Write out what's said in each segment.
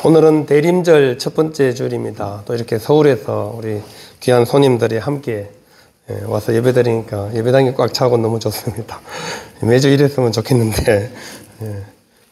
오늘은 대림절 첫 번째 주일입니다. 또 이렇게 서울에서 우리 귀한 손님들이 함께 와서 예배드리니까 예배당이 꽉 차고 너무 좋습니다. 매주 이랬으면 좋겠는데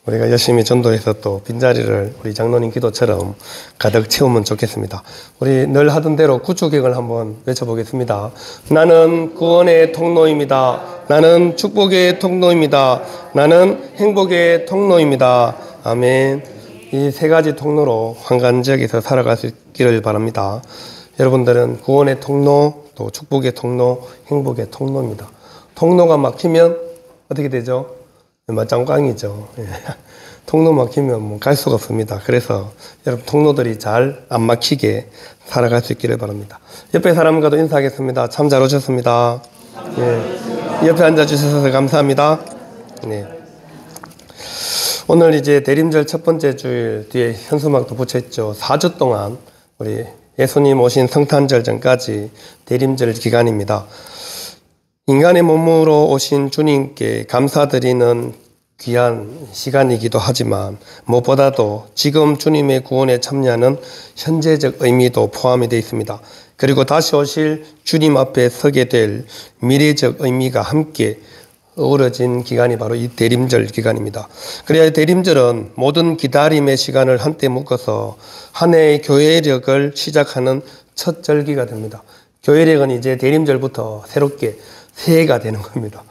우리가 열심히 전도해서 또 빈자리를 우리 장로님 기도처럼 가득 채우면 좋겠습니다. 우리 늘 하던 대로 구주객을 한번 외쳐보겠습니다. 나는 구원의 통로입니다. 나는 축복의 통로입니다. 나는 행복의 통로입니다. 아멘. 이 세 가지 통로로 환관 지역에서 살아갈 수 있기를 바랍니다. 여러분들은 구원의 통로, 또 축복의 통로, 행복의 통로입니다. 통로가 막히면 어떻게 되죠? 맞짱꽝이죠. 통로 막히면 뭐 갈 수가 없습니다. 그래서 여러분 통로들이 잘 안 막히게 살아갈 수 있기를 바랍니다. 옆에 사람과도 인사하겠습니다. 참 잘 오셨습니다. 옆에 앉아주셔서 감사합니다. 네. 오늘 이제 대림절 첫 번째 주일 뒤에 현수막도 붙여있죠. 4주 동안 우리 예수님 오신 성탄절 전까지 대림절 기간입니다. 인간의 몸으로 오신 주님께 감사드리는 귀한 시간이기도 하지만 무엇보다도 지금 주님의 구원에 참여하는 현재적 의미도 포함이 되어 있습니다. 그리고 다시 오실 주님 앞에 서게 될 미래적 의미가 함께 어우러진 기간이 바로 이 대림절 기간입니다. 그래야 대림절은 모든 기다림의 시간을 한때 묶어서 한 해의 교회력을 시작하는 첫 절기가 됩니다. 교회력은 이제 대림절부터 새롭게 새해가 되는 겁니다.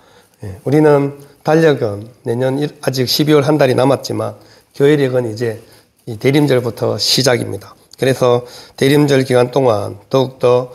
우리는 달력은 내년 아직 12월 한 달이 남았지만 교회력은 이제 이 대림절부터 시작입니다. 그래서 대림절 기간 동안 더욱더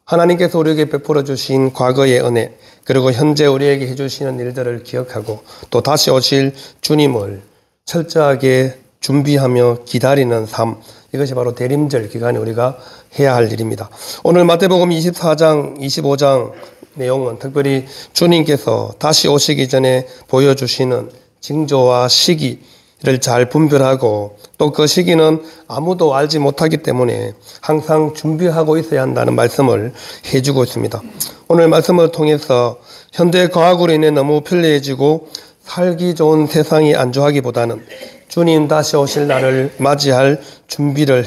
하나님께서 우리에게 베풀어 주신 과거의 은혜, 그리고 현재 우리에게 해주시는 일들을 기억하고 또 다시 오실 주님을 철저하게 준비하며 기다리는 삶, 이것이 바로 대림절 기간에 우리가 해야 할 일입니다. 오늘 마태복음 24장, 25장 내용은 특별히 주님께서 다시 오시기 전에 보여주시는 징조와 시기를 잘 분별하고 또 그 시기는 아무도 알지 못하기 때문에 항상 준비하고 있어야 한다는 말씀을 해주고 있습니다. 오늘 말씀을 통해서 현대 과학으로 인해 너무 편리해지고 살기 좋은 세상이 안주하기보다는 주님 다시 오실 날을 맞이할 준비를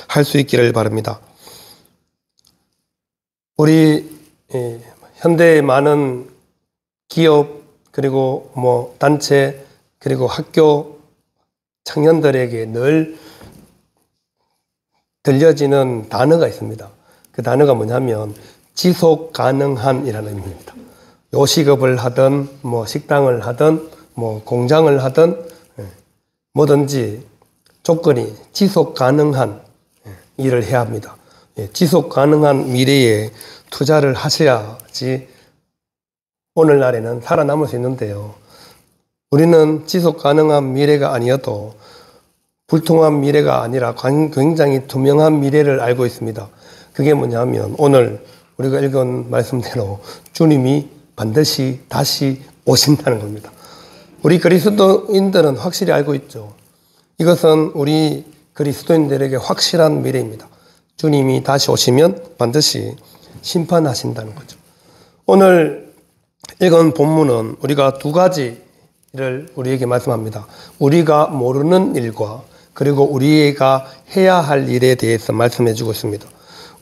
할 수 있기를 바랍니다. 우리 현대의 많은 기업 그리고 단체 그리고 학교 청년들에게 늘 들려지는 단어가 있습니다. 그 단어가 뭐냐면 지속 가능한이라는 의미입니다. 요식업을 하든 식당을 하든 공장을 하든 뭐든지 조건이 지속 가능한 일을 해야 합니다. 지속 가능한 미래에 투자를 하셔야지 오늘날에는 살아남을 수 있는데요. 우리는 지속 가능한 미래가 아니어도 불통한 미래가 아니라 굉장히 투명한 미래를 알고 있습니다. 그게 뭐냐면 오늘 우리가 읽은 말씀대로 주님이 반드시 다시 오신다는 겁니다. 우리 그리스도인들은 확실히 알고 있죠. 이것은 우리 그리스도인들에게 확실한 미래입니다. 주님이 다시 오시면 반드시 심판하신다는 거죠. 오늘 읽은 본문은 우리가 두 가지를 우리에게 말씀합니다. 우리가 모르는 일과 그리고 우리가 해야 할 일에 대해서 말씀해 주고 있습니다.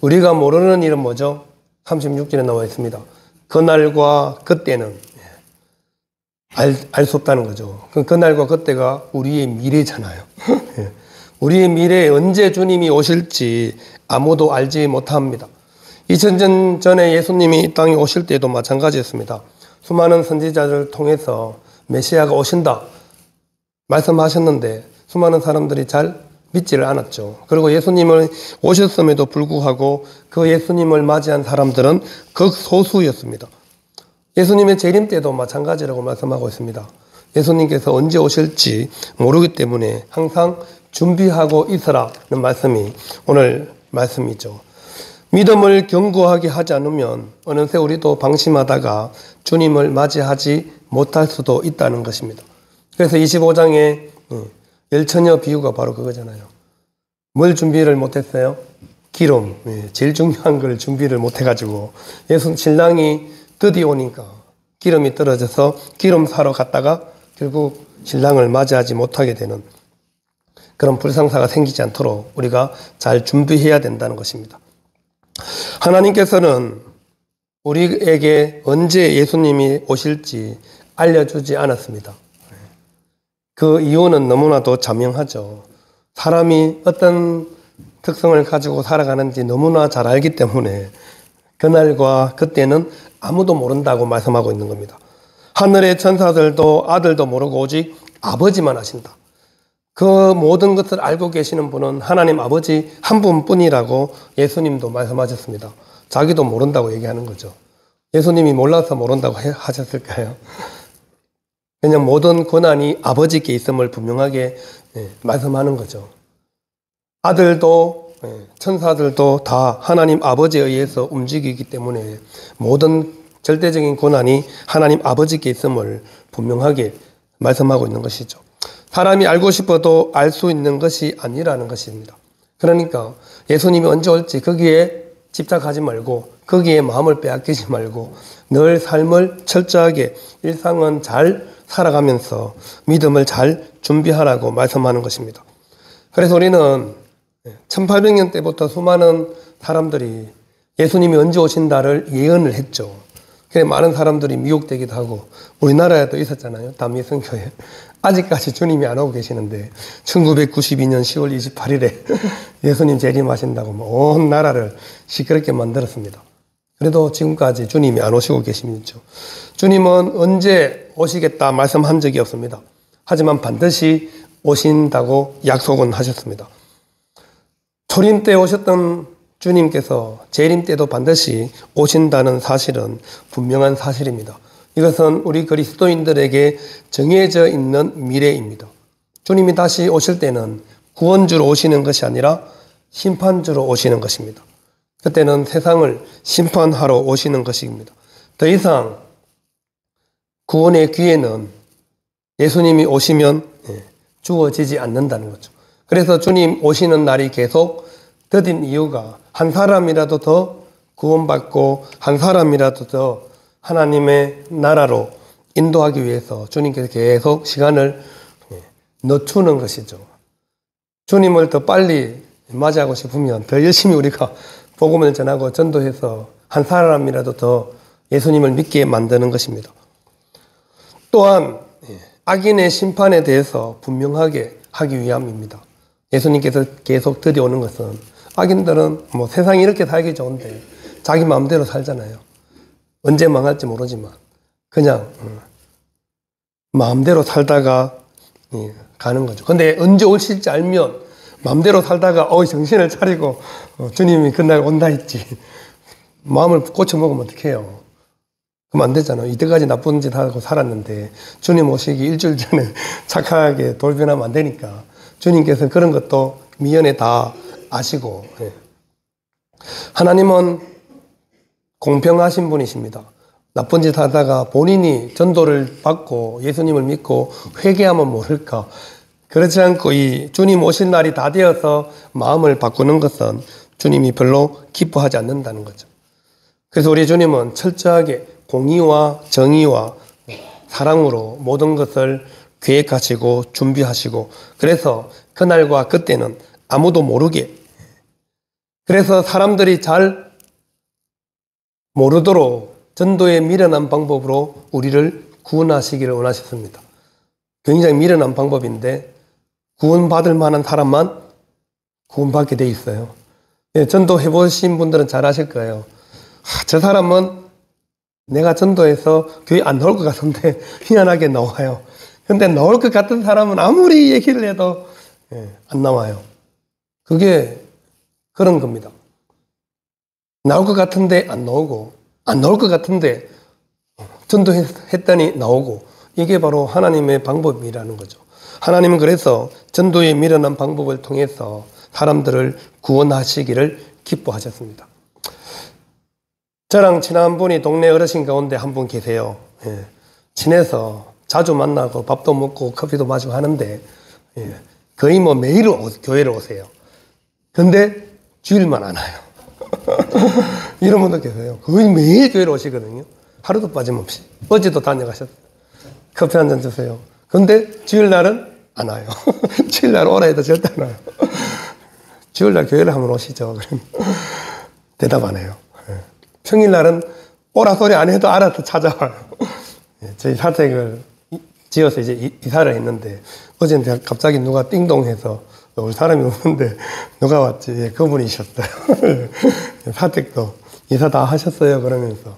우리가 모르는 일은 뭐죠? 36절에 나와 있습니다. 그날과 그때는 알 수 없다는 거죠. 그날과 그때가 우리의 미래잖아요. 우리의 미래에 언제 주님이 오실지 아무도 알지 못합니다. 2000년 전에 예수님이 이 땅에 오실 때도 마찬가지였습니다. 수많은 선지자들을 통해서 메시아가 오신다 말씀하셨는데 수많은 사람들이 잘 믿지를 않았죠. 그리고 예수님을 오셨음에도 불구하고 그 예수님을 맞이한 사람들은 극소수였습니다. 예수님의 재림 때도 마찬가지라고 말씀하고 있습니다. 예수님께서 언제 오실지 모르기 때문에 항상 준비하고 있으라는 말씀이 오늘 말씀이죠. 믿음을 견고하게 하지 않으면 어느새 우리도 방심하다가 주님을 맞이하지 못할 수도 있다는 것입니다. 그래서 25장에 열처녀 비유가 바로 그거잖아요. 뭘 준비를 못했어요? 기름. 제일 중요한 걸 준비를 못해가지고 신랑이 드디어 오니까 기름이 떨어져서 기름 사러 갔다가 결국 신랑을 맞이하지 못하게 되는 그런 불상사가 생기지 않도록 우리가 잘 준비해야 된다는 것입니다. 하나님께서는 우리에게 언제 예수님이 오실지 알려주지 않았습니다. 그 이유는 너무나도 자명하죠. 사람이 어떤 특성을 가지고 살아가는지 너무나 잘 알기 때문에 그날과 그때는 아무도 모른다고 말씀하고 있는 겁니다. 하늘의 천사들도 아들도 모르고 오직 아버지만 아신다. 그 모든 것을 알고 계시는 분은 하나님 아버지 한 분뿐이라고 예수님도 말씀하셨습니다. 자기도 모른다고 얘기하는 거죠. 예수님이 몰라서 모른다고 하셨을까요? 그냥 모든 권한이 아버지께 있음을 분명하게 말씀하는 거죠. 아들도 천사들도 다 하나님 아버지에 의해서 움직이기 때문에 모든 절대적인 권한이 하나님 아버지께 있음을 분명하게 말씀하고 있는 것이죠. 사람이 알고 싶어도 알 수 있는 것이 아니라는 것입니다. 그러니까 예수님이 언제 올지 거기에 집착하지 말고 거기에 마음을 빼앗기지 말고 늘 삶을 철저하게 일상은 잘 살아가면서 믿음을 잘 준비하라고 말씀하는 것입니다. 그래서 우리는 1800년 때부터 수많은 사람들이 예수님이 언제 오신다를 예언을 했죠. 그래서 많은 사람들이 미혹되기도 하고 우리나라에도 있었잖아요. 담미성교회. 아직까지 주님이 안 오고 계시는데 1992년 10월 28일에 예수님 재림하신다고 온 나라를 시끄럽게 만들었습니다. 그래도 지금까지 주님이 안 오시고 계시죠. 주님은 언제 오시겠다 말씀한 적이 없습니다. 하지만 반드시 오신다고 약속은 하셨습니다. 초림 때 오셨던 주님께서 재림 때도 반드시 오신다는 사실은 분명한 사실입니다. 이것은 우리 그리스도인들에게 정해져 있는 미래입니다. 주님이 다시 오실 때는 구원주로 오시는 것이 아니라 심판주로 오시는 것입니다. 그때는 세상을 심판하러 오시는 것입니다. 더 이상 구원의 기회는 예수님이 오시면 주어지지 않는다는 거죠. 그래서 주님 오시는 날이 계속 더딘 이유가 한 사람이라도 더 구원받고 한 사람이라도 더 하나님의 나라로 인도하기 위해서 주님께서 계속 시간을 늦추는 것이죠. 주님을 더 빨리 맞이하고 싶으면 더 열심히 우리가 복음을 전하고 전도해서 한 사람이라도 더 예수님을 믿게 만드는 것입니다. 또한 악인의 심판에 대해서 분명하게 하기 위함입니다. 예수님께서 계속 들여오는 것은 악인들은 뭐 세상이 이렇게 살기 좋은데 자기 마음대로 살잖아요. 언제 망할지 모르지만 그냥 마음대로 살다가 가는 거죠. 근데 언제 오실지 알면 마음대로 살다가 정신을 차리고 주님이 그날 온다 했지. 마음을 고쳐먹으면 어떡해요. 그럼 안 되잖아요. 이때까지 나쁜 짓 하고 살았는데 주님 오시기 일주일 전에 착하게 돌변하면 안 되니까 주님께서 그런 것도 미연에 다 아시고 하나님은 공평하신 분이십니다. 나쁜 짓 하다가 본인이 전도를 받고 예수님을 믿고 회개하면 모를까. 그렇지 않고 이 주님 오실 날이 다 되어서 마음을 바꾸는 것은 주님이 별로 기뻐하지 않는다는 거죠. 그래서 우리 주님은 철저하게 공의와 정의와 사랑으로 모든 것을 계획하시고 준비하시고 그래서 그날과 그때는 아무도 모르게 그래서 사람들이 잘 모르도록 전도에 미련한 방법으로 우리를 구원하시기를 원하셨습니다. 굉장히 미련한 방법인데 구원받을 만한 사람만 구원받게 돼 있어요. 전도해 보신 분들은 잘 아실 거예요. 저 사람은 내가 전도해서 교회 안 나올 것 같은데 희한하게 나와요. 근데 나올 것 같은 사람은 아무리 얘기를 해도 안 나와요. 그게 그런 겁니다. 나올 것 같은데 안 나오고 안 나올 것 같은데 전도했더니 나오고 이게 바로 하나님의 방법이라는 거죠. 하나님은 그래서 전도에 미련한 방법을 통해서 사람들을 구원하시기를 기뻐하셨습니다. 저랑 친한 분이 동네 어르신 가운데 한 분 계세요. 친해서 자주 만나고 밥도 먹고 커피도 마시고 하는데 거의 뭐 매일 교회를 오세요. 근데 주일만 안 와요. 이런 분도 계세요. 거의 매일 교회를 오시거든요. 하루도 빠짐없이. 어제도 다녀가셨어요. 커피 한 잔 주세요. 근데 주일날은 안 와요. 주일날 오라 해도 절대 안 와요. 주일날 교회를 한번 오시죠. 그럼 대답 안 해요. 평일날은 오라 소리 안 해도 알아서 찾아와요. 저희 사택을 지어서 이제 이사를 했는데 어제는 갑자기 누가 띵동해서 우리 사람이 오는데 누가 왔지? 예, 그분이셨어요. 사택도 이사 다 하셨어요. 그러면서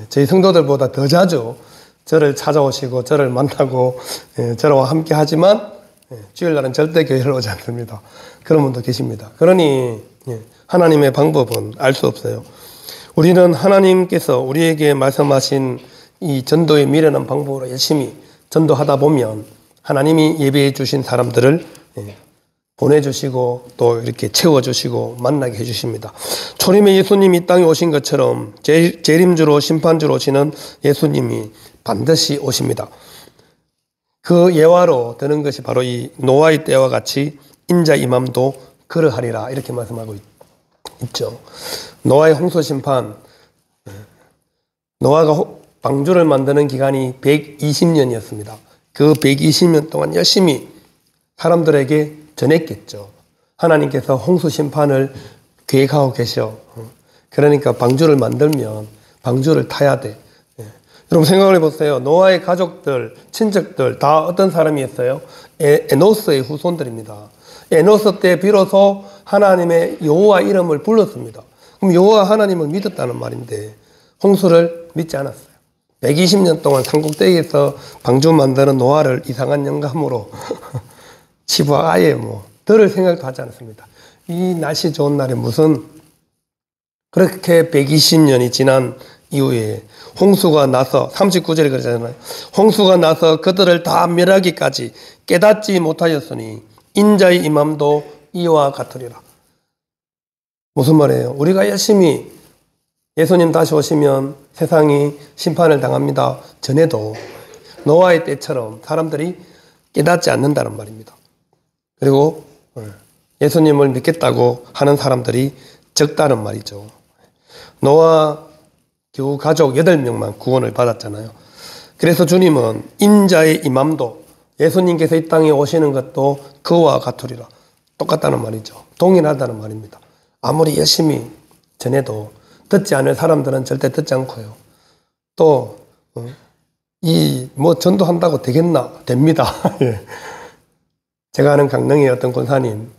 저희 성도들보다 더 자주 저를 찾아오시고 저를 만나고 저와 함께 하지만 주일날은 절대 교회를 오지 않습니다. 그런 분도 계십니다. 그러니 하나님의 방법은 알 수 없어요. 우리는 하나님께서 우리에게 말씀하신 이 전도의 미련한 방법으로 열심히 전도하다 보면 하나님이 예배해 주신 사람들을 보내주시고 또 이렇게 채워주시고 만나게 해주십니다. 초림의 예수님이 땅에 오신 것처럼 재림주로 심판주로 오시는 예수님이 반드시 오십니다. 그 예화로 드는 것이 바로 이 노아의 때와 같이 인자 임함도 그러하리라 이렇게 말씀하고 있죠. 노아의 홍수 심판, 노아가 방주를 만드는 기간이 120년이었습니다. 그 120년 동안 열심히 사람들에게 전했겠죠. 하나님께서 홍수 심판을 계획하고 계셔. 그러니까 방주를 만들면 방주를 타야 돼. 여러분 생각을 해보세요. 노아의 가족들, 친척들 다 어떤 사람이었어요? 에노스의 후손들입니다. 에노스 때 비로소 하나님의 여호와 이름을 불렀습니다. 그럼 여호와 하나님을 믿었다는 말인데 홍수를 믿지 않았어요. 120년 동안 산꼭대기에서 방주 만드는 노아를 이상한 영감으로 치부하 아예 들을 생각도 하지 않았습니다. 이 날씨 좋은 날에 무슨 그렇게 120년이 지난 이후에 홍수가 나서 39절에 그러잖아요. 홍수가 나서 그들을 다 멸하기까지 깨닫지 못하였으니 인자의 임함도 이와 같으리라. 무슨 말이에요? 우리가 열심히 예수님 다시 오시면 세상이 심판을 당합니다. 전에도 노아의 때처럼 사람들이 깨닫지 않는다는 말입니다. 그리고 예수님을 믿겠다고 하는 사람들이 적다는 말이죠. 노아 겨우 가족 8명만 구원을 받았잖아요. 그래서 주님은 인자의 임함도 예수님께서 이 땅에 오시는 것도 그와 같으리라. 똑같다는 말이죠. 동일하다는 말입니다. 아무리 열심히 전해도 듣지 않을 사람들은 절대 듣지 않고요. 또 전도한다고 되겠나? 됩니다. 제가 아는 강릉의 어떤 권사님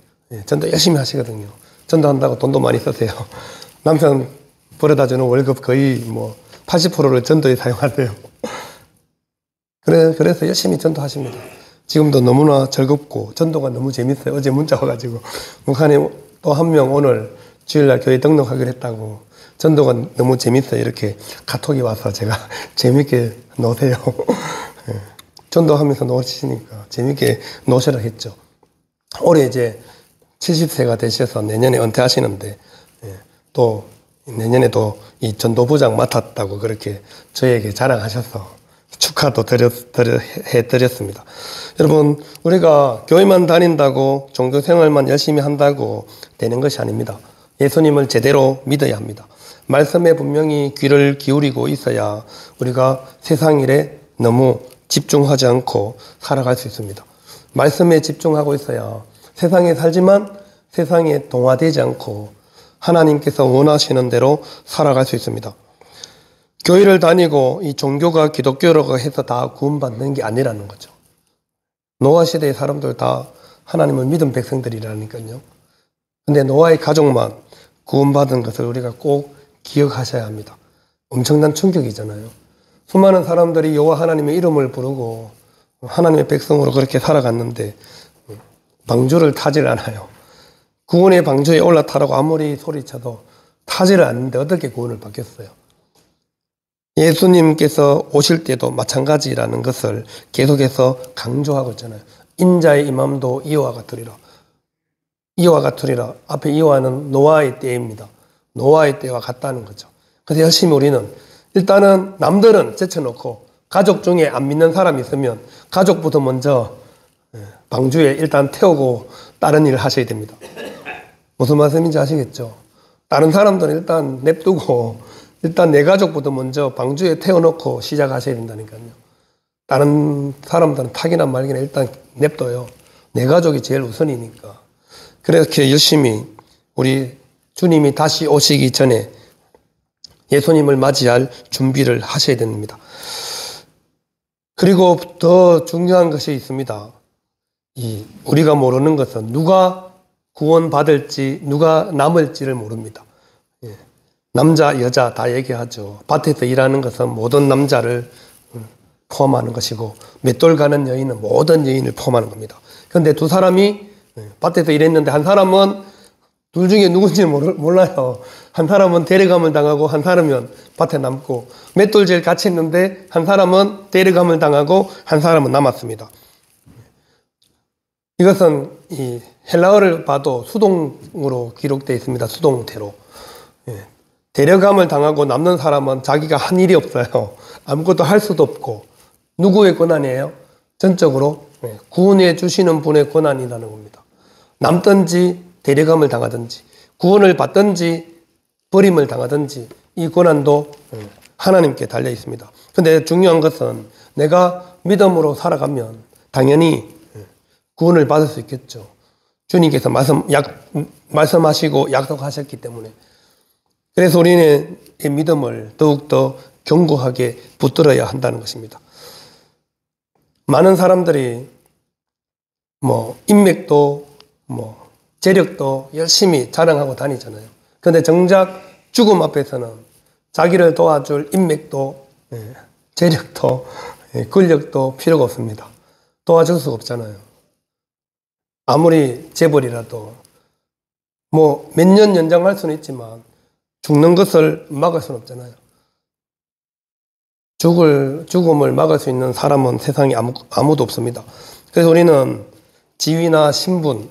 전도 열심히 하시거든요. 전도한다고 돈도 많이 쓰세요. 남편 벌어다주는 월급 거의 80%를 전도에 사용하세요. 그래서 열심히 전도하십니다. 지금도 너무나 즐겁고 전도가 너무 재밌어요. 어제 문자 와가지고 목사님 또 한 명 오늘 주일날 교회 등록하기로 했다고 전도가 너무 재밌어요. 이렇게 카톡이 와서 제가 재밌게 노세요. 전도하면서 노시니까 재밌게 노시라 했죠. 올해 이제 70세가 되셔서 내년에 은퇴하시는데 또 내년에도 이 전도부장 맡았다고 그렇게 저에게 자랑하셔서 축하도 해드렸습니다. 여러분, 우리가 교회만 다닌다고 종교생활만 열심히 한다고 되는 것이 아닙니다. 예수님을 제대로 믿어야 합니다. 말씀에 분명히 귀를 기울이고 있어야 우리가 세상 일에 너무 집중하지 않고 살아갈 수 있습니다. 말씀에 집중하고 있어야 세상에 살지만 세상에 동화되지 않고 하나님께서 원하시는 대로 살아갈 수 있습니다. 교회를 다니고 이 종교가 기독교라고 해서 다 구원받는 게 아니라는 거죠. 노아 시대의 사람들 다 하나님을 믿은 백성들이라니까요. 근데 노아의 가족만 구원받은 것을 우리가 꼭 기억하셔야 합니다. 엄청난 충격이잖아요. 수많은 사람들이 여호와 하나님의 이름을 부르고 하나님의 백성으로 그렇게 살아갔는데 방주를 타질 않아요. 구원의 방주에 올라타라고 아무리 소리쳐도 타지를 않는데 어떻게 구원을 받겠어요? 예수님께서 오실 때도 마찬가지라는 것을 계속해서 강조하고 있잖아요. 인자의 임함도 이와 같으리라. 이와 같으리라. 앞에 이와는 노아의 때입니다. 노아의 때와 같다는 거죠. 그래서 열심히 우리는 일단은 남들은 제쳐놓고 가족 중에 안 믿는 사람이 있으면 가족부터 먼저 방주에 일단 태우고 다른 일을 하셔야 됩니다. 무슨 말씀인지 아시겠죠? 다른 사람들은 일단 냅두고 일단 내 가족부터 먼저 방주에 태워놓고 시작하셔야 된다니까요. 다른 사람들은 타기나 말기나 일단 냅둬요. 내 가족이 제일 우선이니까. 그렇게 열심히 우리 주님이 다시 오시기 전에 예수님을 맞이할 준비를 하셔야 됩니다. 그리고 더 중요한 것이 있습니다. 우리가 모르는 것은 누가 구원받을지 누가 남을지를 모릅니다. 남자 여자 다 얘기하죠. 밭에서 일하는 것은 모든 남자를 포함하는 것이고 맷돌 가는 여인은 모든 여인을 포함하는 겁니다. 그런데 두 사람이 밭에서 일했는데 한 사람은 둘 중에 누군지 몰라요. 한 사람은 데려감을 당하고 한 사람은 밭에 남고, 맷돌질 같이 했는데 한 사람은 데려감을 당하고 한 사람은 남았습니다. 이것은 이 헬라어를 봐도 수동으로 기록되어 있습니다. 수동태로. 데려감을 당하고 남는 사람은 자기가 한 일이 없어요. 아무것도 할 수도 없고. 누구의 권한이에요? 전적으로 구원해 주시는 분의 권한이라는 겁니다. 남든지 데려감을 당하든지 구원을 받든지 버림을 당하든지 이 권한도 하나님께 달려 있습니다. 그런데 중요한 것은 내가 믿음으로 살아가면 당연히 구원을 받을 수 있겠죠. 주님께서 말씀하시고 약속하셨기 때문에. 그래서 우리는 이 믿음을 더욱더 견고하게 붙들어야 한다는 것입니다. 많은 사람들이 인맥도 재력도 열심히 자랑하고 다니잖아요. 그런데 정작 죽음 앞에서는 자기를 도와줄 인맥도 재력도 권력도 필요가 없습니다. 도와줄 수가 없잖아요. 아무리 재벌이라도 몇 년 연장할 수는 있지만 죽는 것을 막을 수는 없잖아요. 죽음을 막을 수 있는 사람은 세상에 아무도 없습니다. 그래서 우리는 지위나 신분,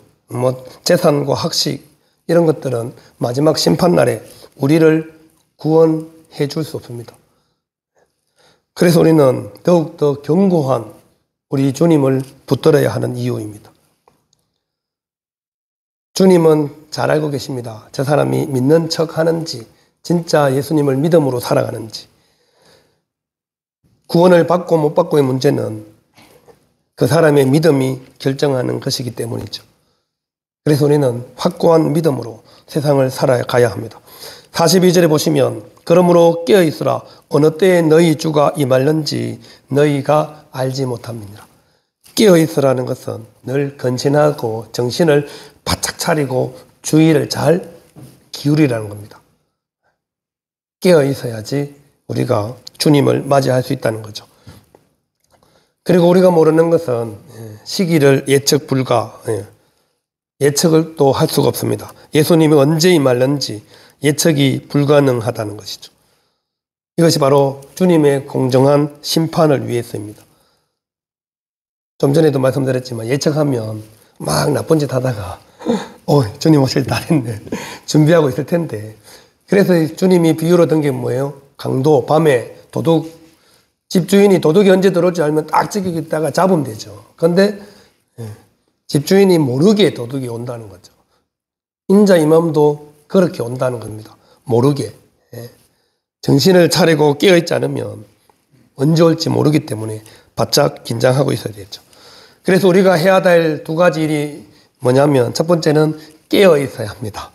재산과 학식 이런 것들은 마지막 심판날에 우리를 구원해 줄 수 없습니다. 그래서 우리는 더욱더 견고한 우리 주님을 붙들어야 하는 이유입니다. 주님은 잘 알고 계십니다. 저 사람이 믿는 척 하는지 진짜 예수님을 믿음으로 살아가는지. 구원을 받고 못 받고의 문제는 그 사람의 믿음이 결정하는 것이기 때문이죠. 그래서 우리는 확고한 믿음으로 세상을 살아가야 합니다. 42절에 보시면 그러므로 깨어있으라 어느 때에 너희 주가 임할는지 너희가 알지 못함이니라. 깨어있으라는 것은 늘 근신하고 정신을 바짝 차리고 주의를 잘 기울이라는 겁니다. 깨어있어야지 우리가 주님을 맞이할 수 있다는 거죠. 그리고 우리가 모르는 것은 시기를 예측 불가, 예측을 또 할 수가 없습니다. 예수님이 언제 임할는지 예측이 불가능하다는 것이죠. 이것이 바로 주님의 공정한 심판을 위해서입니다. 좀 전에도 말씀드렸지만 예측하면 막 나쁜 짓 하다가 주님 오실 다 됐네 준비하고 있을 텐데, 그래서 주님이 비유로 든 게 뭐예요? 강도, 밤에 도둑, 집주인이 도둑이 언제 들어올지 알면 딱 지키고 있다가 잡으면 되죠. 그런데 집주인이 모르게 도둑이 온다는 거죠. 인자 임함도 그렇게 온다는 겁니다. 모르게. 정신을 차리고 깨어있지 않으면 언제 올지 모르기 때문에 바짝 긴장하고 있어야 되죠. 그래서 우리가 해야 될 두 가지 일이 뭐냐면, 첫 번째는 깨어있어야 합니다.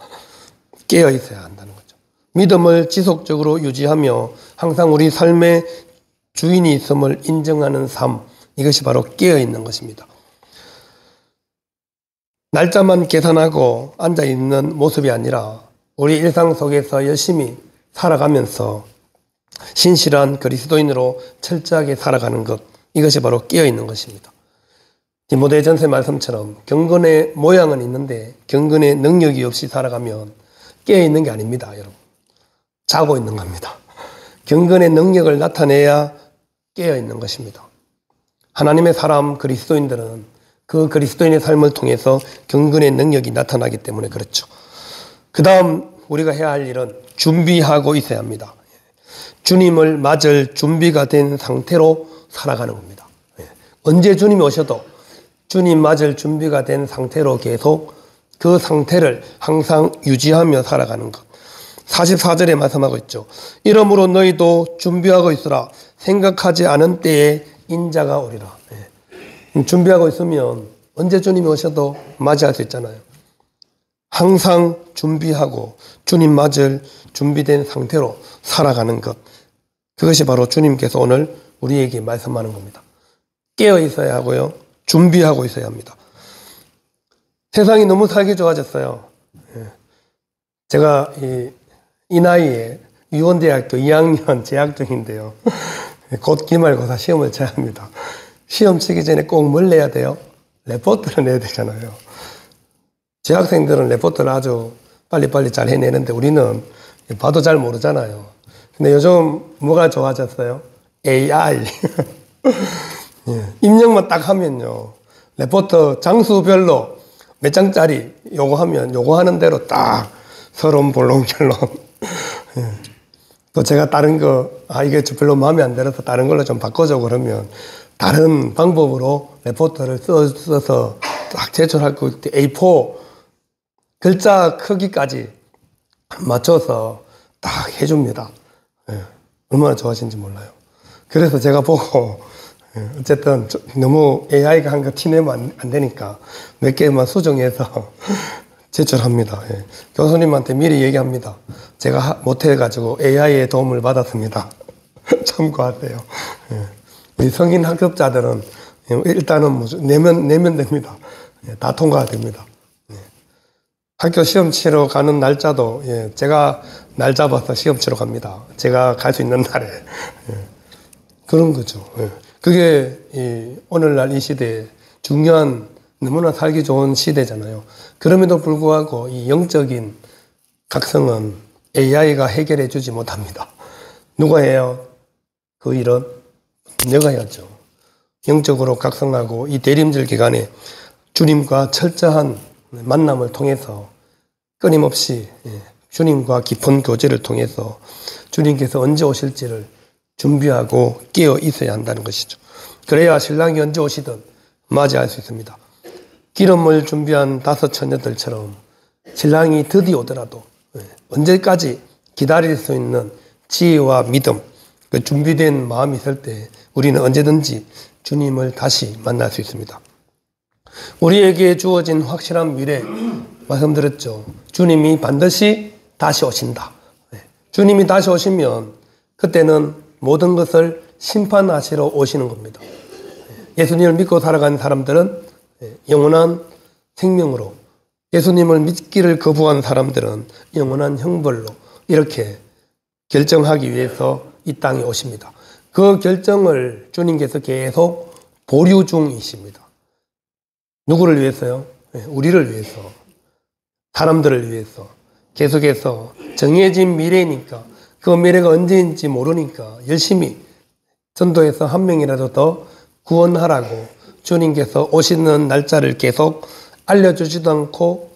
깨어있어야 한다는 거죠. 믿음을 지속적으로 유지하며 항상 우리 삶의 주인이 있음을 인정하는 삶, 이것이 바로 깨어있는 것입니다. 날짜만 계산하고 앉아있는 모습이 아니라 우리 일상 속에서 열심히 살아가면서 신실한 그리스도인으로 철저하게 살아가는 것, 이것이 바로 깨어있는 것입니다. 디모데전서 말씀처럼 경건의 모양은 있는데 경건의 능력이 없이 살아가면 깨어있는 게 아닙니다, 여러분. 자고 있는 겁니다. 경건의 능력을 나타내야 깨어있는 것입니다. 하나님의 사람 그리스도인들은 그 그리스도인의 삶을 통해서 경건의 능력이 나타나기 때문에 그렇죠. 그 다음 우리가 해야 할 일은 준비하고 있어야 합니다. 주님을 맞을 준비가 된 상태로 살아가는 겁니다. 언제 주님이 오셔도 주님 맞을 준비가 된 상태로 계속 그 상태를 항상 유지하며 살아가는 것. 44절에 말씀하고 있죠. 이러므로 너희도 준비하고 있으라. 생각하지 않은 때에 인자가 오리라. 준비하고 있으면 언제 주님이 오셔도 맞이할 수 있잖아요. 항상 준비하고 주님 맞을 준비된 상태로 살아가는 것. 그것이 바로 주님께서 오늘 우리에게 말씀하는 겁니다. 깨어 있어야 하고요. 준비하고 있어야 합니다. 세상이 너무 살기 좋아졌어요. 제가 이 나이에 유원대학교 2학년 재학 중인데요. 곧 기말고사 시험을 쳐야 합니다. 시험 치기 전에 꼭 뭘 내야 돼요? 레포트를 내야 되잖아요. 재학생들은 레포트를 아주 빨리빨리 잘 해내는데 우리는 봐도 잘 모르잖아요. 근데 요즘 뭐가 좋아졌어요? AI. 입력만 딱 하면요. 레포트 장수별로 몇 장짜리 요거 하면 요거 하는 대로 딱 서론, 본론, 결론. 또 제가 다른 거, 이게 별로 마음에 안 들어서 다른 걸로 좀 바꿔줘 그러면 다른 방법으로 레포트를 써서 딱 제출할 때 A4 글자 크기까지 맞춰서 딱 해줍니다. 얼마나 좋아하시는지 몰라요. 그래서 제가 보고 어쨌든 너무 AI가 한 거 티내면 안 되니까 몇 개만 수정해서 제출합니다. 교수님한테 미리 얘기합니다. 제가 못해가지고 AI의 도움을 받았습니다. 참고하세요. 우리 성인 학급자들은 일단은 내면 됩니다. 다 통과됩니다. 학교 시험 치러 가는 날짜도 제가 날 잡아서 시험 치러 갑니다. 제가 갈 수 있는 날에. 그런 거죠. 그게 오늘날 이 시대에 중요한 너무나 살기 좋은 시대잖아요. 그럼에도 불구하고 이 영적인 각성은 AI가 해결해 주지 못합니다. 누가 해요? 그 일은 내가 해야죠. 영적으로 각성하고 이 대림절 기간에 주님과 철저한 만남을 통해서 끊임없이 주님과 깊은 교제를 통해서 주님께서 언제 오실지를 준비하고 깨어 있어야 한다는 것이죠. 그래야 신랑이 언제 오시든 맞이할 수 있습니다. 기름을 준비한 5 처녀들처럼 신랑이 드디어 오더라도 언제까지 기다릴 수 있는 지혜와 믿음, 그 준비된 마음이 있을 때 우리는 언제든지 주님을 다시 만날 수 있습니다. 우리에게 주어진 확실한 미래 말씀드렸죠. 주님이 반드시 다시 오신다. 주님이 다시 오시면 그때는 모든 것을 심판하시러 오시는 겁니다. 예수님을 믿고 살아가는 사람들은 영원한 생명으로, 예수님을 믿기를 거부한 사람들은 영원한 형벌로 이렇게 결정하기 위해서 이 땅에 오십니다. 그 결정을 주님께서 계속 보류 중이십니다. 누구를 위해서요? 우리를 위해서, 사람들을 위해서 계속해서 정해진 미래니까 그 미래가 언제인지 모르니까 열심히 전도해서 한 명이라도 더 구원하라고 주님께서 오시는 날짜를 계속 알려주지도 않고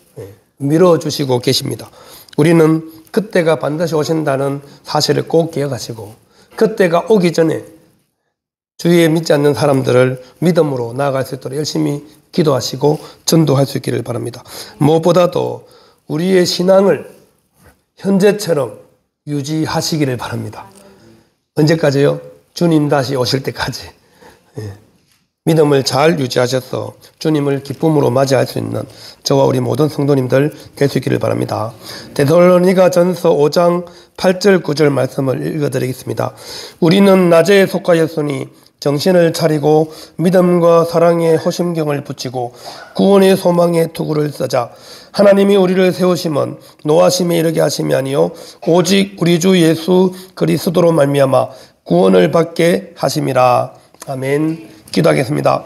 밀어주시고 계십니다. 우리는 그때가 반드시 오신다는 사실을 꼭 기억하시고 그때가 오기 전에 주위에 믿지 않는 사람들을 믿음으로 나아갈 수 있도록 열심히 기도하시고 전도할 수 있기를 바랍니다. 무엇보다도 우리의 신앙을 현재처럼 유지하시기를 바랍니다. 언제까지요? 주님 다시 오실 때까지. 믿음을 잘 유지하셔서 주님을 기쁨으로 맞이할 수 있는 저와 우리 모든 성도님들 될 수 있기를 바랍니다. 데살로니가 전서 5장 8절 9절 말씀을 읽어드리겠습니다. 우리는 낮에 속하였으니 정신을 차리고 믿음과 사랑의 호심경을 붙이고 구원의 소망의 투구를 쓰자. 하나님이 우리를 세우심은 노하심에 이르게 하심이 아니요 오직 우리 주 예수 그리스도로 말미암아 구원을 받게 하심이라. 아멘. 기도하겠습니다.